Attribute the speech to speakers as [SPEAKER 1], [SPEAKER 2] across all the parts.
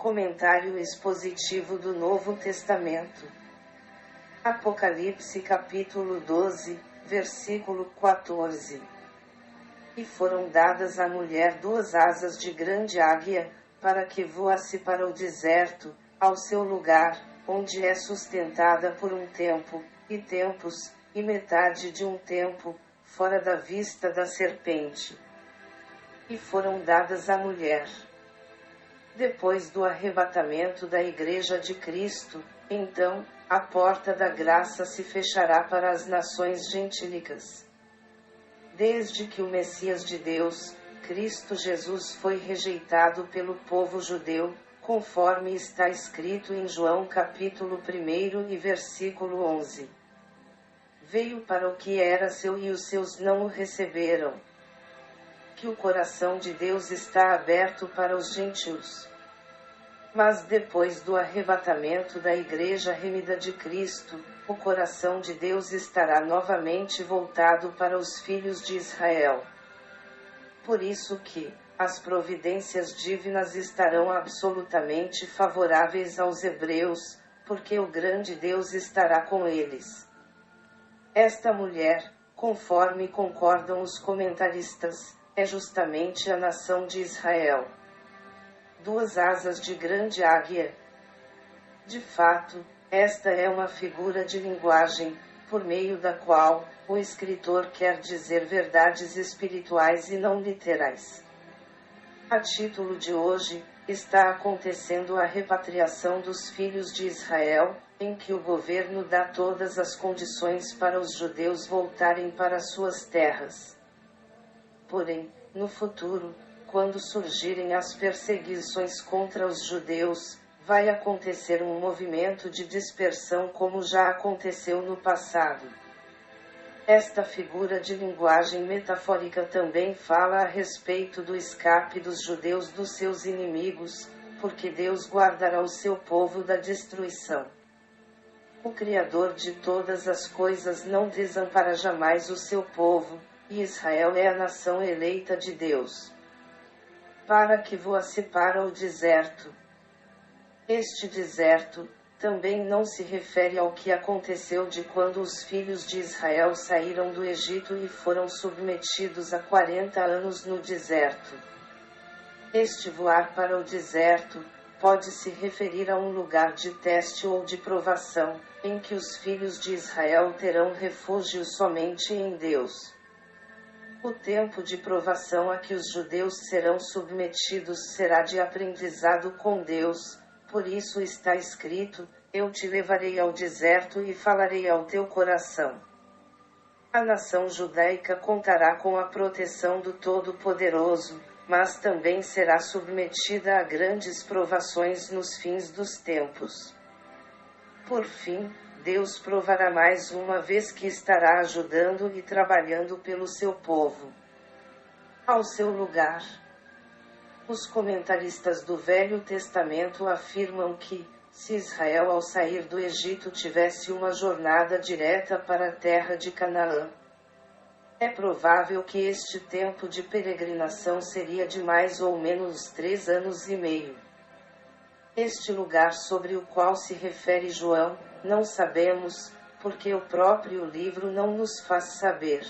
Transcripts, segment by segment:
[SPEAKER 1] Comentário expositivo do Novo Testamento. Apocalipse capítulo 12, versículo 14. E foram dadas à mulher 2 asas de grande águia, para que voasse para o deserto, ao seu lugar, onde é sustentada por um tempo, e tempos, e metade de um tempo, fora da vista da serpente. E foram dadas à mulher. Depois do arrebatamento da Igreja de Cristo, então, a porta da graça se fechará para as nações gentílicas. Desde que o Messias de Deus, Cristo Jesus, foi rejeitado pelo povo judeu, conforme está escrito em João capítulo 1 e versículo 11. Veio para o que era seu e os seus não o receberam. Que o coração de Deus está aberto para os gentios. Mas depois do arrebatamento da Igreja remida de Cristo, o coração de Deus estará novamente voltado para os filhos de Israel. Por isso que as providências divinas estarão absolutamente favoráveis aos hebreus, porque o grande Deus estará com eles. Esta mulher, conforme concordam os comentaristas, é justamente a nação de Israel. 2 asas de grande águia. De fato, esta é uma figura de linguagem, por meio da qual o escritor quer dizer verdades espirituais e não literais. A título de hoje, está acontecendo a repatriação dos filhos de Israel, em que o governo dá todas as condições para os judeus voltarem para suas terras. Porém, no futuro, quando surgirem as perseguições contra os judeus, vai acontecer um movimento de dispersão como já aconteceu no passado. Esta figura de linguagem metafórica também fala a respeito do escape dos judeus dos seus inimigos, porque Deus guardará o seu povo da destruição. O Criador de todas as coisas não desampara jamais o seu povo, e Israel é a nação eleita de Deus. Para que voasse para o deserto. Este deserto também não se refere ao que aconteceu de quando os filhos de Israel saíram do Egito e foram submetidos a 40 anos no deserto. Este voar para o deserto pode se referir a um lugar de teste ou de provação, em que os filhos de Israel terão refúgio somente em Deus. O tempo de provação a que os judeus serão submetidos será de aprendizado com Deus, por isso está escrito: eu te levarei ao deserto e falarei ao teu coração. A nação judaica contará com a proteção do Todo-Poderoso, mas também será submetida a grandes provações nos fins dos tempos. Por fim, Deus provará mais uma vez que estará ajudando e trabalhando pelo seu povo. Ao seu lugar. Os comentaristas do Velho Testamento afirmam que, se Israel ao sair do Egito tivesse uma jornada direta para a terra de Canaã, é provável que este tempo de peregrinação seria de mais ou menos 3 anos e meio. Este lugar sobre o qual se refere João, não sabemos, porque o próprio livro não nos faz saber.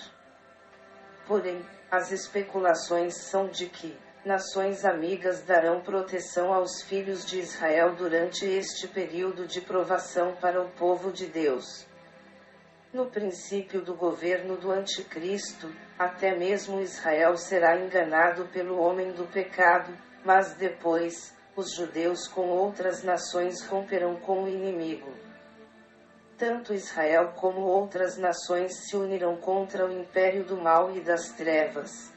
[SPEAKER 1] Porém, as especulações são de que nações amigas darão proteção aos filhos de Israel durante este período de provação para o povo de Deus. No princípio do governo do Anticristo, até mesmo Israel será enganado pelo homem do pecado, mas depois, os judeus com outras nações romperão com o inimigo. Tanto Israel como outras nações se unirão contra o império do mal e das trevas.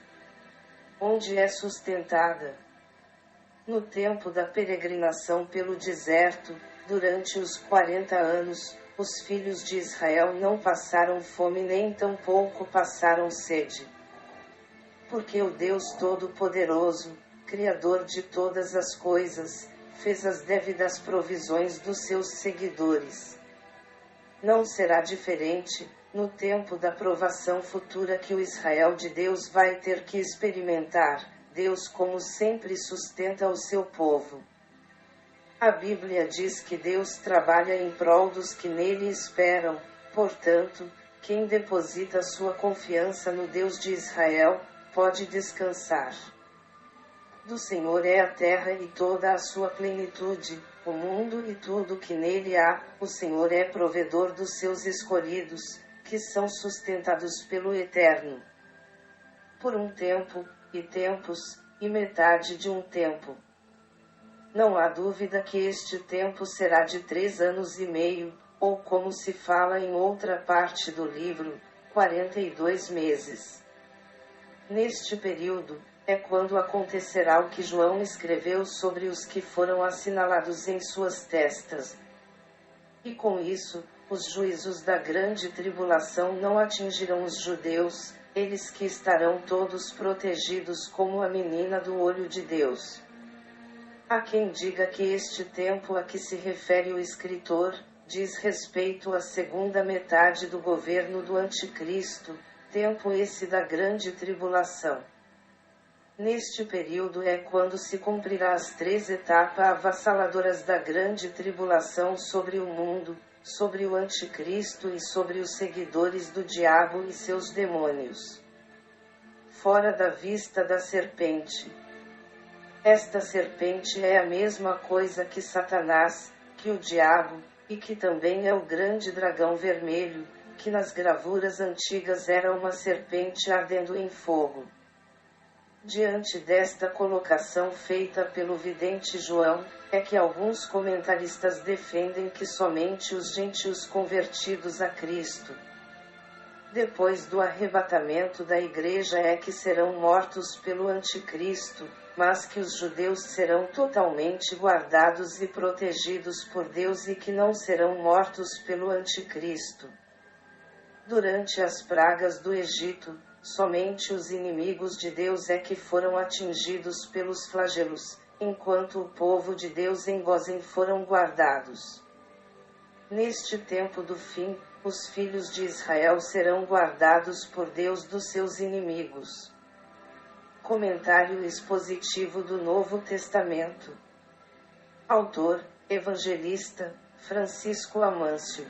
[SPEAKER 1] Onde é sustentada? No tempo da peregrinação pelo deserto, durante os 40 anos, os filhos de Israel não passaram fome nem tampouco passaram sede. Porque o Deus Todo-Poderoso, Criador de todas as coisas, fez as devidas provisões dos seus seguidores. Não será diferente, no tempo da provação futura que o Israel de Deus vai ter que experimentar. Deus como sempre sustenta o seu povo. A Bíblia diz que Deus trabalha em prol dos que nele esperam, portanto, quem deposita sua confiança no Deus de Israel, pode descansar. Do Senhor é a terra e toda a sua plenitude, o mundo e tudo que nele há. O Senhor é provedor dos seus escolhidos, que são sustentados pelo Eterno. Por um tempo, e tempos, e metade de um tempo. Não há dúvida que este tempo será de 3 anos e meio, ou como se fala em outra parte do livro, 42 meses. Neste período, é quando acontecerá o que João escreveu sobre os que foram assinalados em suas testas. E com isso, os juízos da grande tribulação não atingirão os judeus, eles que estarão todos protegidos como a menina do olho de Deus. Há quem diga que este tempo a que se refere o escritor, diz respeito à segunda metade do governo do Anticristo, tempo esse da grande tribulação. Neste período é quando se cumprirá as 3 etapas avassaladoras da grande tribulação sobre o mundo, sobre o Anticristo e sobre os seguidores do diabo e seus demônios. Fora da vista da serpente. Esta serpente é a mesma coisa que Satanás, que o diabo, e que também é o grande dragão vermelho, que nas gravuras antigas era uma serpente ardendo em fogo. Diante desta colocação feita pelo vidente João, é que alguns comentaristas defendem que somente os gentios convertidos a Cristo, depois do arrebatamento da igreja, é que serão mortos pelo Anticristo, mas que os judeus serão totalmente guardados e protegidos por Deus e que não serão mortos pelo Anticristo. Durante as pragas do Egito, somente os inimigos de Deus é que foram atingidos pelos flagelos, enquanto o povo de Deus em Gósen foram guardados. Neste tempo do fim, os filhos de Israel serão guardados por Deus dos seus inimigos. Comentário expositivo do Novo Testamento. Autor, Evangelista, Francisco Amâncio.